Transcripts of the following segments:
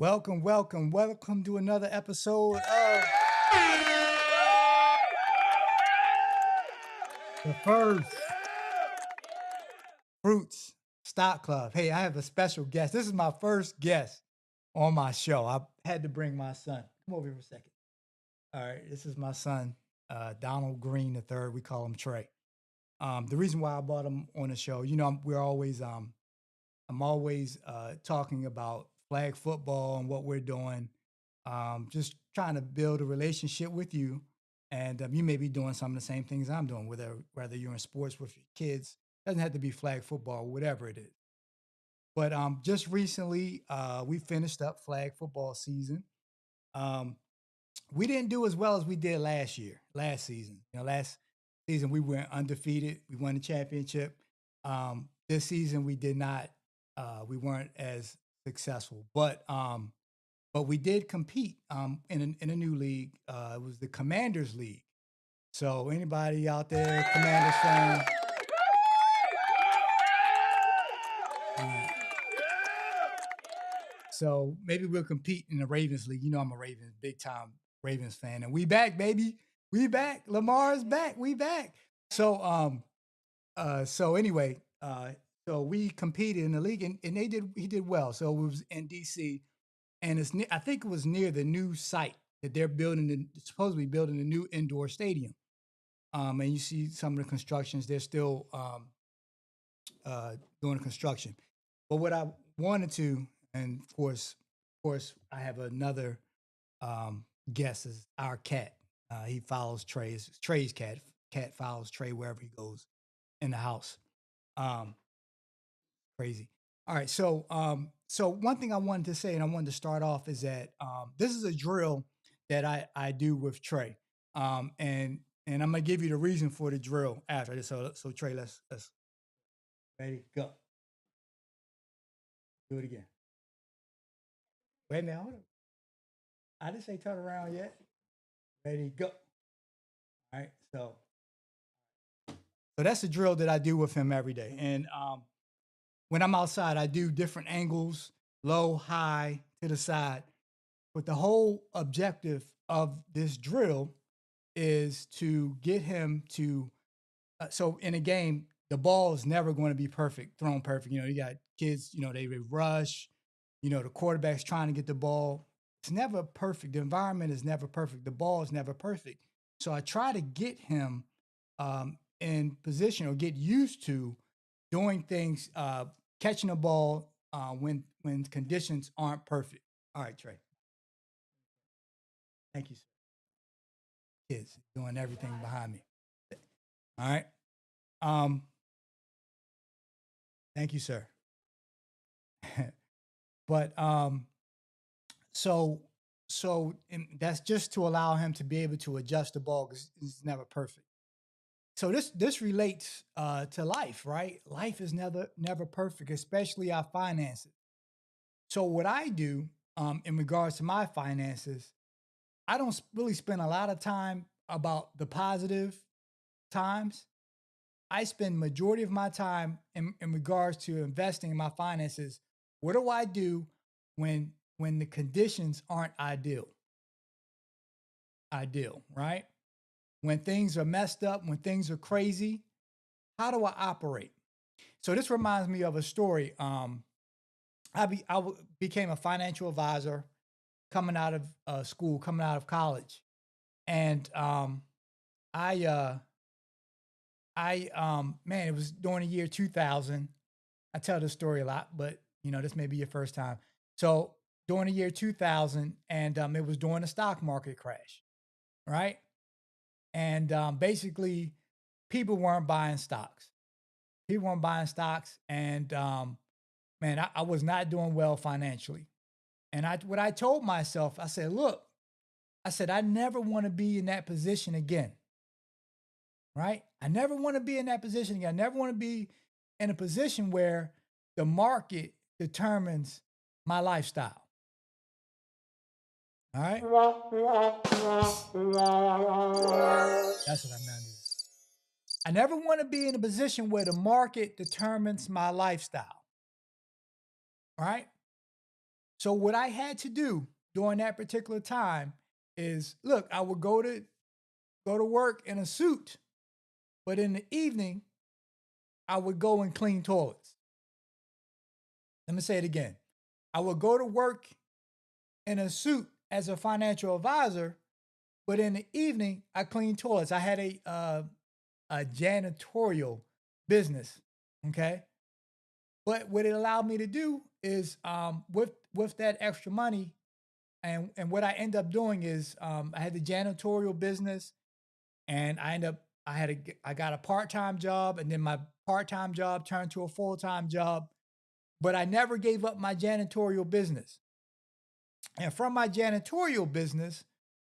Welcome to another episode of the First Fruits Stock Club. Hey, I have a special guest. This is my first guest on my show. I had to bring my son. Come over here for a second. All right, this is my son, Donald Green III. We call him Trey. The reason why I brought him on the show, I'm always talking about flag football and what we're doing. Just trying to build a relationship with you, and you may be doing some of the same things I'm doing. Whether you're in sports with your kids, doesn't have to be flag football, whatever it is. But just recently, we finished up flag football season. Um, we didn't do as well as we did last season. Last season we went undefeated. We won the championship. This season we did not. We weren't as successful, but we did compete in a new league. It was the Commanders League. So anybody out there, Commanders fan? Uh, so maybe we'll compete in the Ravens League. I'm a Ravens big time Ravens fan, and we back, baby. We back. Lamar's back. We back. So so anyway, so we competed in the league, and he did well. So it was in DC, and I think it was near the new site that they're building, supposedly building a new indoor stadium. And you see some of the constructions; they're still doing the construction. But what I wanted to, and of course, I have another guest is our cat. He follows Trey. It's Trey's cat. Cat follows Trey wherever he goes in the house. Um, Crazy. All right. So one thing I wanted to say, and I wanted to start off, is that this is a drill that I do with Trey. And I'm gonna give you the reason for the drill after this. So Trey, let's ready, go. Do it again. Wait a minute, hold on. I didn't say turn around yet. Ready, go. All right. So that's a drill that I do with him every day. And when I'm outside, I do different angles, low, high, to the side. But the whole objective of this drill is to get him to. So in a game, the ball is never going to be perfect, thrown perfect. You got kids, they rush. The quarterback's trying to get the ball. It's never perfect. The environment is never perfect. The ball is never perfect. So I try to get him in position or get used to doing things, catching the ball when conditions aren't perfect. All right, Trey. Thank you, sir. Kids doing everything behind me. All right. Um, Thank you, sir. but so and that's just to allow him to be able to adjust the ball because it's never perfect. So this relates to life, right? Life is never perfect, especially our finances. So what I do in regards to my finances, I don't really spend a lot of time about the positive times. I spend majority of my time in regards to investing in my finances. What do I do when the conditions aren't ideal? Ideal, right? When things are messed up, when things are crazy, how do I operate? So this reminds me of a story. Became a financial advisor coming out of school, coming out of college, and I man, it was during the year 2000. I tell this story a lot, but this may be your first time. So during the year 2000, and it was during the stock market crash, right? And basically, people weren't buying stocks. People weren't buying stocks, and man, I was not doing well financially. And what I told myself, I said, look, I said, I never want to be in that position again, right? I never want to be in that position again. I never want to be in a position where the market determines my lifestyle. All right. That's what I meant. I never want to be in a position where the market determines my lifestyle. All right. So what I had to do during that particular time is look, I would go to work in a suit, but in the evening, I would go and clean toilets. Let me say it again. I would go to work in a suit as a financial advisor, but in the evening, I cleaned toilets. I had a janitorial business. Okay. But what it allowed me to do is with that extra money, and what I end up doing is I had the janitorial business, and I got a part-time job, and then my part-time job turned to a full-time job, but I never gave up my janitorial business. And from my janitorial business,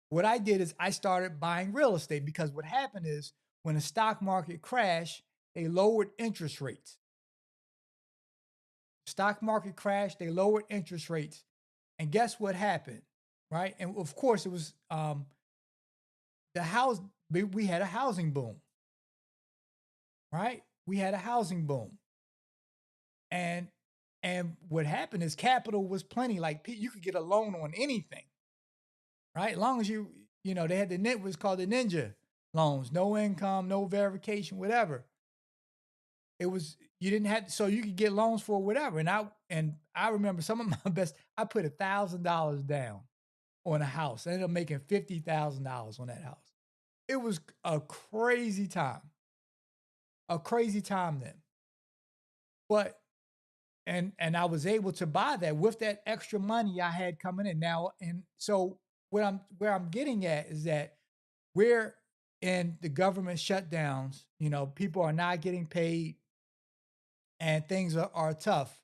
what I did is I started buying real estate because what happened is when the stock market crashed, they lowered interest rates. Stock market crashed, they lowered interest rates. And guess what happened? Right? And of course it was the house we had a housing boom, right? We had a housing boom. And what happened is capital was plenty. Like you could get a loan on anything, right? As long as they had the net was called the ninja loans, no income, no verification, whatever. It was you didn't have so you could get loans for whatever. And I remember some of my best. I put $1,000 down on a house. I ended up making $50,000 on that house. It was a crazy time then. But and I was able to buy that with that extra money I had coming in now. And so where I'm getting at is that we're in the government shutdowns. People are not getting paid, and things are tough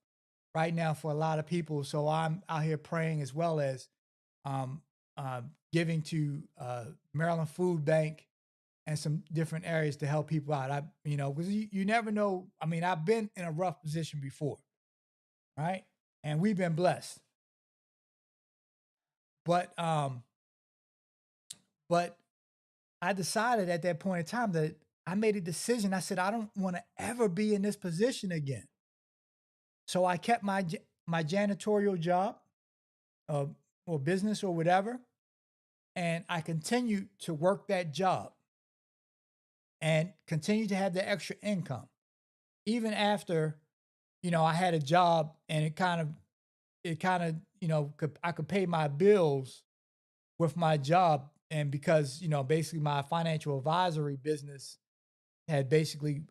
right now for a lot of people. So I'm out here praying as well as um, giving to Maryland Food Bank and some different areas to help people out. Because you never know. I mean, I've been in a rough position before, right? And we've been blessed. But but I decided at that point in time that I made a decision. I said I don't want to ever be in this position again. So I kept my janitorial job, uh, or business or whatever, and I continued to work that job and continue to have the extra income even after I had a job, and it kind of I could pay my bills with my job. And because basically my financial advisory business had basically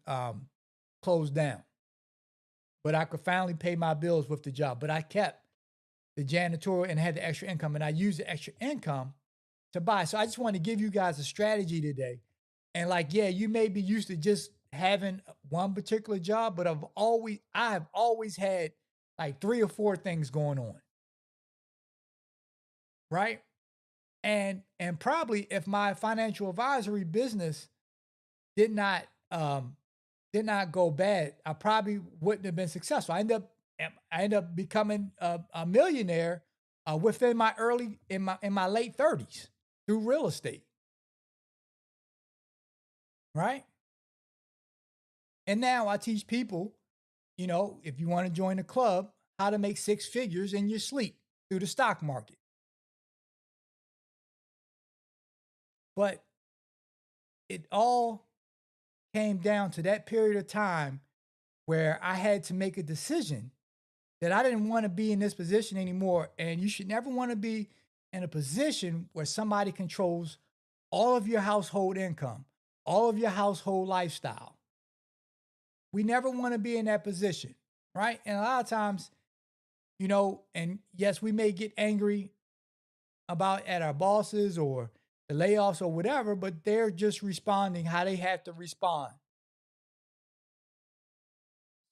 closed down, but I could finally pay my bills with the job. But I kept the janitorial and had the extra income, and I used the extra income to buy. So I just want to give you guys a strategy today. And like, yeah, you may be used to just having one particular job, but I have always had like three or four things going on, right? And probably if my financial advisory business did not um did not go bad, I probably wouldn't have been successful. I end up becoming a millionaire within my early in my late 30s through real estate, right? And now I teach people, if you want to join the club, how to make six figures in your sleep through the stock market. But it all came down to that period of time where I had to make a decision that I didn't want to be in this position anymore. And you should never want to be in a position where somebody controls all of your household income, all of your household lifestyle. We never want to be in that position, right? And a lot of times, and yes, we may get angry about at our bosses or the layoffs or whatever, but they're just responding how they have to respond.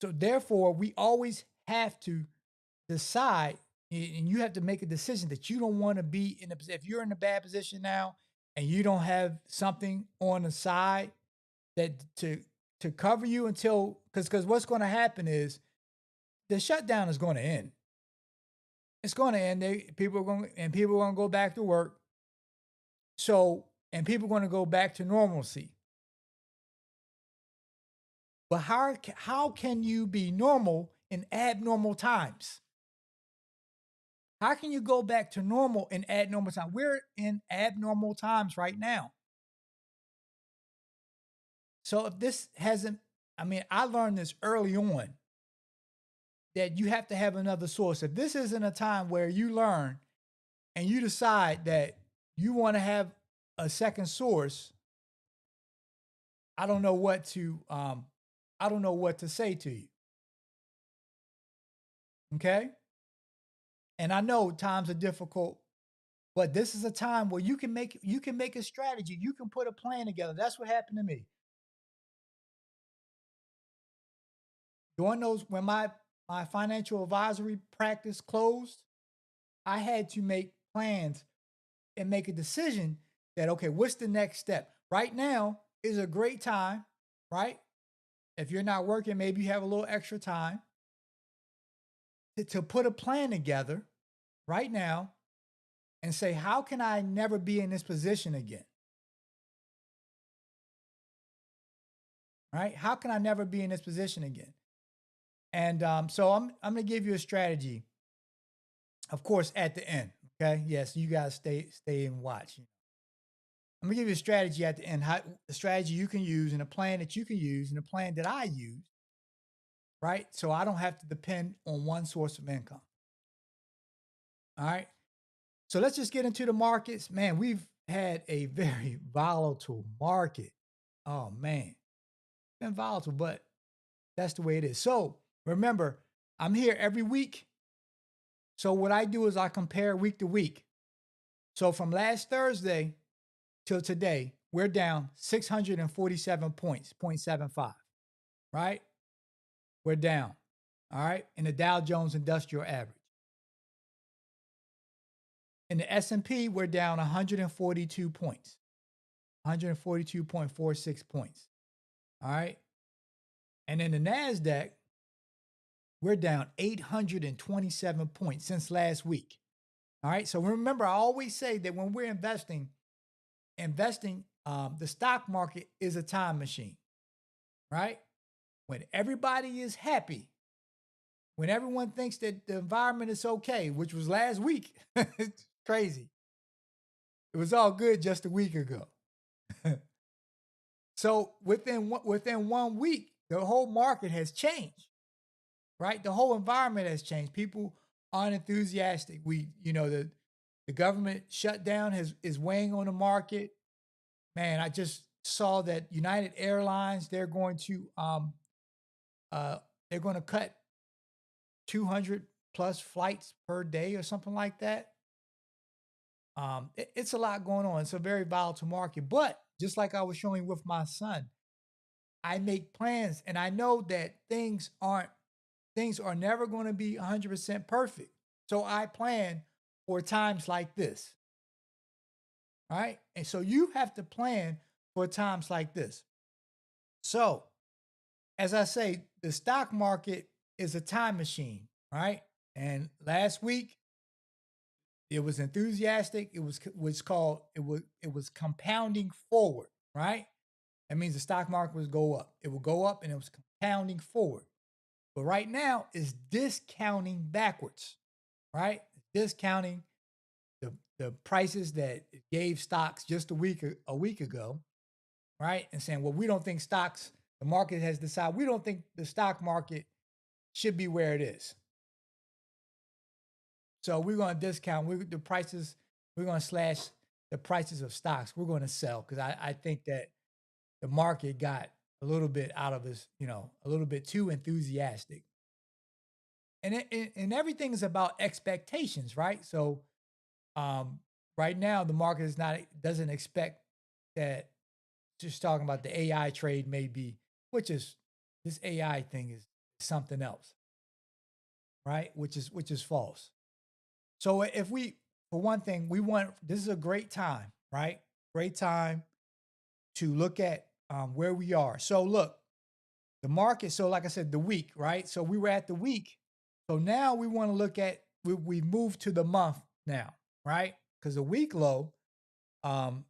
So therefore, we always have to decide, and you have to make a decision that you don't want to be in a if you're in a bad position now and you don't have something on the side that to cover you until because what's going to happen is the shutdown is going to end. It's going to end. People are going to go back to work. So and people are going to go back to normalcy. But how can you be normal in abnormal times? How can you go back to normal in abnormal time? We're in abnormal times right now. So if this hasn't, I mean, I learned this early on that you have to have another source. If this isn't a time where you learn and you decide that you want to have a second source, I don't know what to I don't know what to say to you. Okay? And I know times are difficult, but this is a time where you can make a strategy. You can put a plan together. That's what happened to me. During those when my financial advisory practice closed, I had to make plans and make a decision that okay, what's the next step? Right now is a great time, right? If you're not working, maybe you have a little extra time to put a plan together right now and say, how can I never be in this position again? Right? How can I never be in this position again? And so I'm gonna give you a strategy, of course, at the end. Okay. Yes, you guys stay and watch. I'm gonna give you a strategy at the end, how a strategy you can use and a plan that you can use and a plan that I use, right? So I don't have to depend on one source of income. All right. So let's just get into the markets. Man, we've had a very volatile market. Oh man, been volatile, but that's the way it is. So remember, I'm here every week. So what I do is I compare week to week. So from last Thursday till today, we're down 647 points, 0.75, right? We're down. All right. In the Dow Jones Industrial Average. In the S&P, we're down 142 points, 142.46 points. All right. And in the NASDAQ, we're down 827 points since last week. All right. So remember, I always say that when we're investing, the stock market is a time machine, right? When everybody is happy, when everyone thinks that the environment is okay, which was last week, it's crazy. It was all good just a week ago. So within 1 week, the whole market has changed, right? The whole environment has changed. People aren't enthusiastic. The government shutdown is weighing on the market. Man, I just saw that United Airlines they're going to cut 200 plus flights per day or something like that. It's a lot going on. It's a very volatile market. But just like I was showing with my son, I make plans and I know that things are never going to be 100% perfect. So I plan for times like this, right? And so you have to plan for times like this. So, as I say, the stock market is a time machine, right? And last week it was enthusiastic. It was compounding forward, right? That means the stock market was go up. It will go up and it was compounding forward. But right now it's discounting backwards, right? Discounting the prices that it gave stocks just a week ago, right? And saying, well, we don't think the market has decided we don't think the stock market should be where it is. So we're going to discount the prices. We're going to slash the prices of stocks. We're going to sell because I think that the market got a little bit out of this, a little bit too enthusiastic. And everything is about expectations, right? So um, right now the market doesn't expect that. Just talking about the AI trade, maybe, which is this AI thing is something else, right? Which is false. So if we, for one thing, this is a great time, right? Great time to look at where we are. So look, the market. So like I said, the week, right? So we were at the week. So now we want to look at we moved to the month now, right? Because um,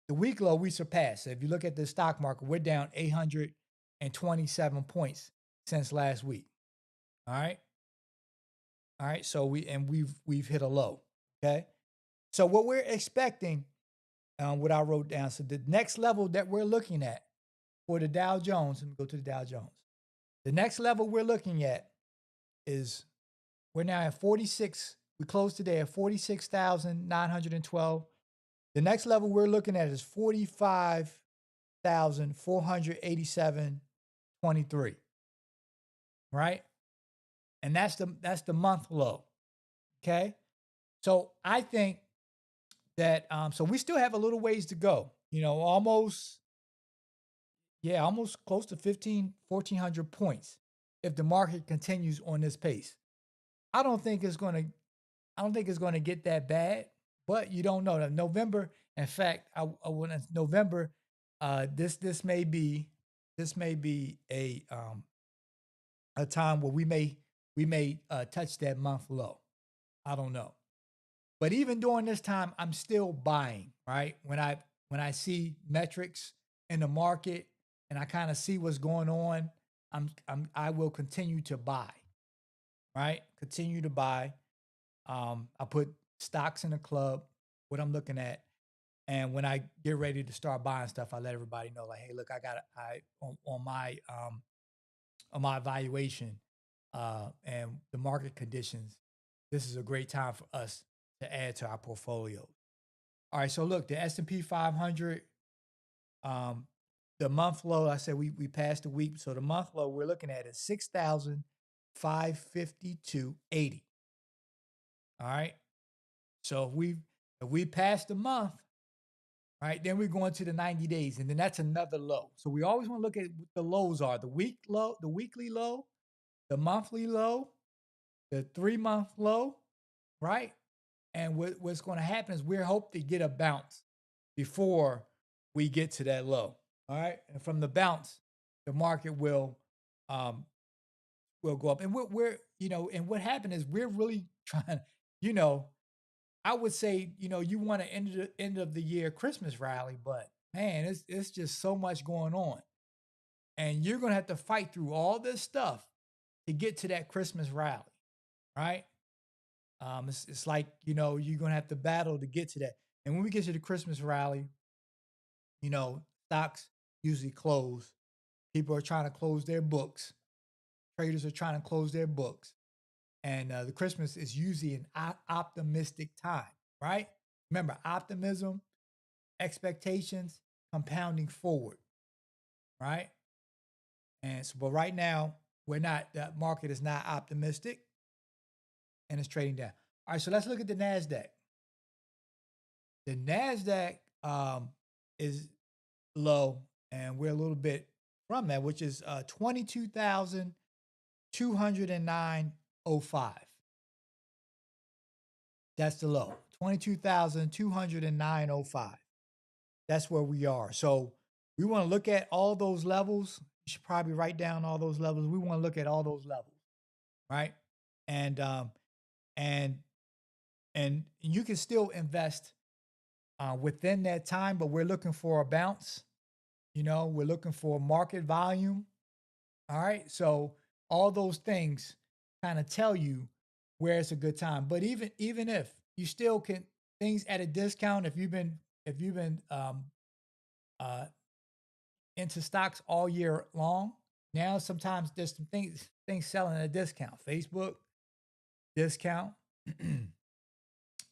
the week low we surpassed. So if you look at the stock market, we're down 827 points since last week. All right. All right. So we've hit a low. Okay. So what we're expecting, what I wrote down. So the next level that we're looking at for the Dow Jones, let me go to the Dow Jones. The next level we're looking at is we're now at 46. We closed today at 46,912. The next level we're looking at is 45,487.23. Right? And that's the month low. Okay. So I think that so we still have a little ways to go. Almost, yeah, almost close to 1,400 points if the market continues on this pace. I don't think it's going to I don't think it's going to get that bad, but you don't know. November, in fact, I want November. This may be a time where we may touch that month low. I don't know, but even during this time, I'm still buying. Right, when I see metrics in the market and I kind of see what's going on, I will continue to buy. Right, continue to buy. I put stocks in the club, what I'm looking at. And when I get ready to start buying stuff, I let everybody know, like, hey, look, I on my evaluation and the market conditions, this is a great time for us to add to our portfolio. All right, so look, the S&P 500, um, the month low, I said we passed the week, so the month low we're looking at is 6,552.80. All right, so if we pass the month, right, then we're going to the 90 days, and then that's another low. So we always want to look at what the lows are: the week low, the weekly low, the monthly low, the 3 month low, right? And what's going to happen is we're hope to get a bounce before we get to that low. All right. And from the bounce, the market um will go up. And and what happened is we're really trying, you know, I would say, you want to end of the year Christmas rally, but man, it's just so much going on. And you're gonna have to fight through all this stuff to get to that Christmas rally, right? It's like, you're gonna have to battle to get to that. And when we get to the Christmas rally, stocks usually close. People are trying to close their books. Traders are trying to close their books. And the Christmas is usually an optimistic time, right? Remember, optimism, expectations, compounding forward, right? And so, but right now, we're not. That market is not optimistic, and it's trading down. All right, so let's look at the Nasdaq. The Nasdaq is low, and we're a little bit from that, which is 22,209.05. That's the low. 22,209.05. That's where we are. So we want to look at all those levels. You should probably write down all those levels. We want to look at all those levels, right? And and and you can still invest within that time, but we're looking for a bounce. We're looking for market volume. All right. So all those things kind of tell you where it's a good time. But even if you still can things at a discount, if you've been uh, into stocks all year long, now sometimes there's some things selling at a discount. Facebook discount.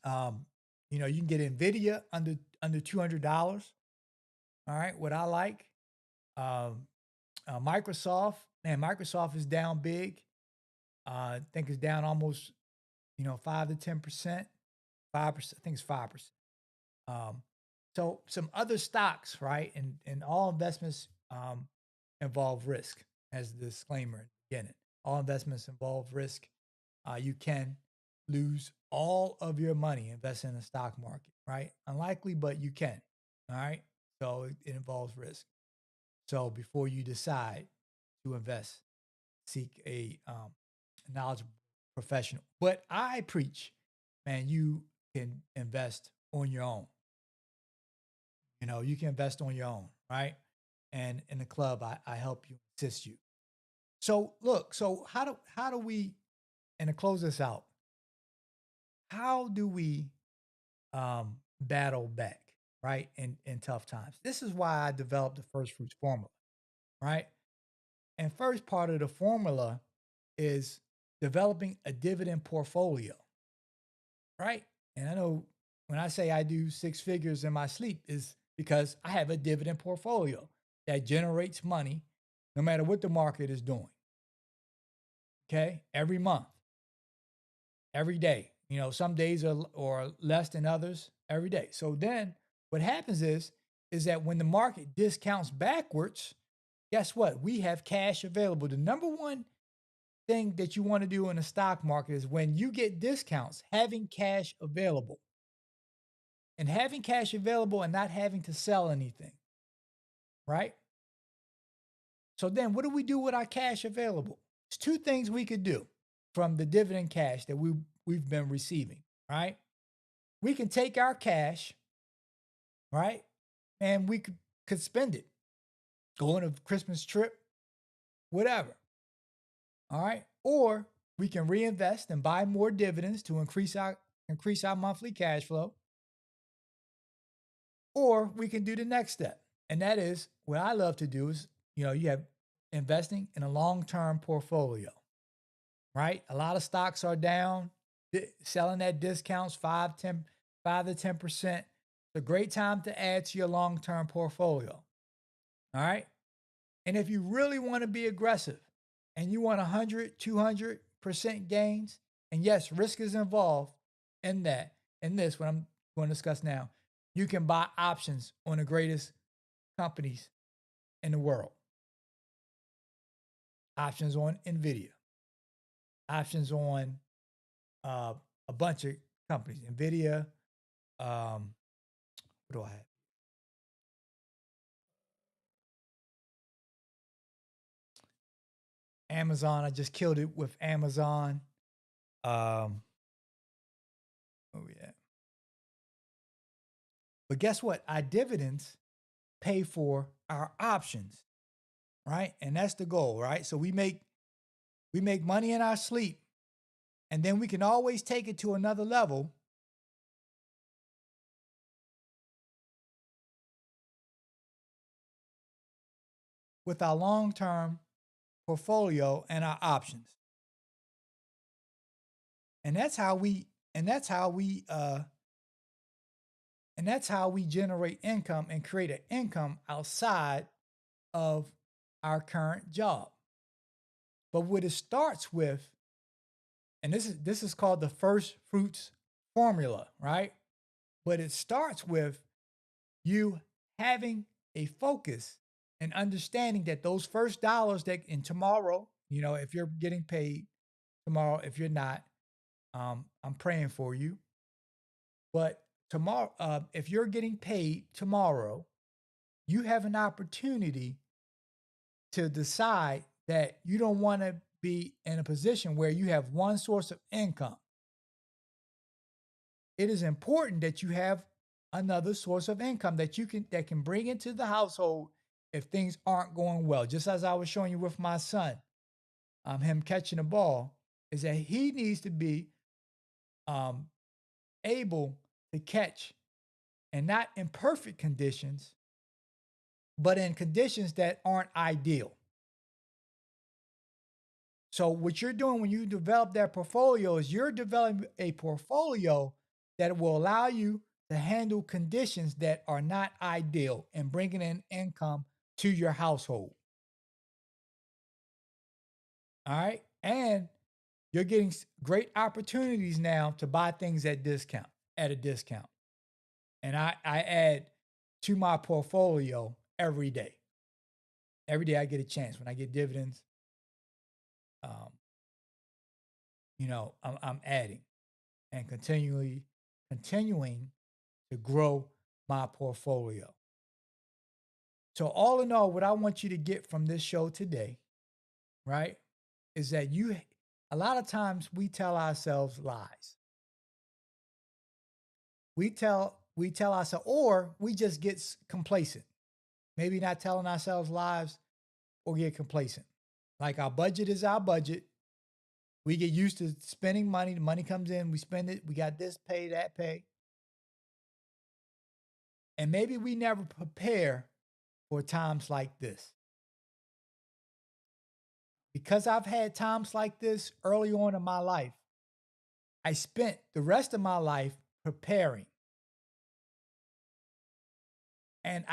um, you can get Nvidia under $200. All right. What I like. Um, Microsoft, man, Microsoft is down big. I think it's down almost, 5 to 10%, 5%. I think it's 5%. Um, so some other stocks, right? And all investments involve risk, as the disclaimer at the beginning. All investments involve risk. You can lose all of your money investing in the stock market, right? Unlikely, but you can. All right. So it involves risk. So before you decide to invest, seek a knowledgeable professional. But I preach, man, you can invest on your own. You can invest on your own, right? And in the club, I help you, assist you. So look, so how do we, and to close this out, how do we battle back, right? In tough times. This is why I developed the first fruits formula, right? And first part of the formula is developing a dividend portfolio, right? And I know when I say I do six figures in my sleep is because I have a dividend portfolio that generates money no matter what the market is doing. Okay. Every month, every day. You know, some days are or less than others every day. So then what happens is that when the market discounts backwards, guess what? We have cash available. The number one thing that you want to do in the stock market is when you get discounts, having cash available. And having cash available and not having to sell anything, right? So then what do we do with our cash available? It's two things we could do from the dividend cash that we've been receiving, right? We can take our cash, right? And we could spend it. Go on a Christmas trip, whatever. All right? Or we can reinvest and buy more dividends to increase our monthly cash flow. Or we can do the next step. And that is what I love to do is, you have investing in a long-term portfolio, right? A lot of stocks are down, selling at discounts, 5 to 10%. It's a great time to add to your long-term portfolio. All right. And if you really want to be aggressive and you want 100, 200% gains, and yes, risk is involved in that, in this, what I'm going to discuss now, you can buy options on the greatest companies in the world. Options on Nvidia, options on uh, a bunch of companies. Nvidia, what do I have? Amazon. I just killed it with Amazon. Um, oh yeah. But guess what? Our dividends pay for our options, right? And that's the goal, right? So we make money in our sleep, and then we can always take it to another level with our long-term portfolio and our options. And that's how we and that's how we and that's how we generate income and create an income outside of our current job. But what it starts with, and this is called the first fruits formula, right? But it starts with you having a focus and understanding that those first dollars that in tomorrow, if you're getting paid tomorrow, if you're not, I'm praying for you. But tomorrow, if you're getting paid tomorrow, you have an opportunity to decide that you don't want to be in a position where you have one source of income. It is important that you have another source of income that can bring into the household if things aren't going well. Just as I was showing you with my son, him catching the ball, is that he needs to be um, able to catch, and not in perfect conditions, but in conditions that aren't ideal. So what you're doing when you develop that portfolio is you're developing a portfolio that will allow you to handle conditions that are not ideal and bringing in income to your household. All right. And you're getting great opportunities now to buy things at a discount. And I add to my portfolio every day. Every day I get a chance when I get dividends. Um, I'm adding and continuing to grow my portfolio. So all in all, what I want you to get from this show today, right, is that a lot of times we tell ourselves lies. We tell ourselves, or we just get complacent. Maybe not telling ourselves lies or get complacent. Like our budget is our budget. We get used to spending money. The money comes in, we spend it. We got this pay, that pay. And maybe we never prepare for times like this. Because I've had times like this early on in my life, I spent the rest of my life preparing. And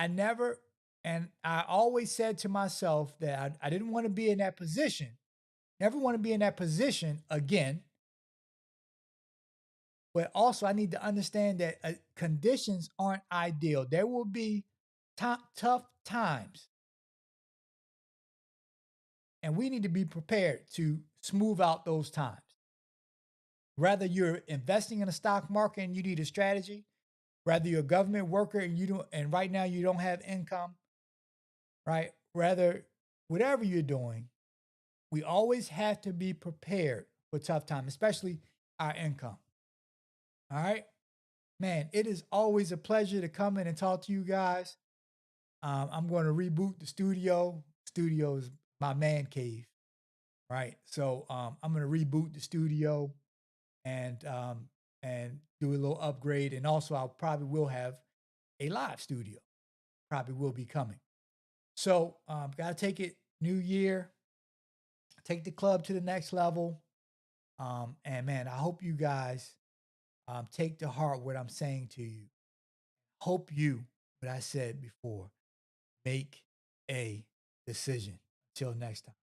I always said to myself that I didn't want to be in that position, never want to be in that position again. But also, I need to understand that conditions aren't ideal. There will be tough times, and we need to be prepared to smooth out those times. Whether you're investing in the stock market and you need a strategy, whether you're a government worker and you don't, and right now you don't have income, right? Whether whatever you're doing, we always have to be prepared for tough times, especially our income. All right, man. It is always a pleasure to come in and talk to you guys. I'm going to reboot the studio. Studio is my man cave, right? So I'm going to reboot the studio and do a little upgrade, and also I probably will have a live studio. Probably will be coming. So gotta take it new year, take the club to the next level. And man, I hope you guys take to heart what I'm saying to you. Hope you, what I said before, make a decision. Until next time.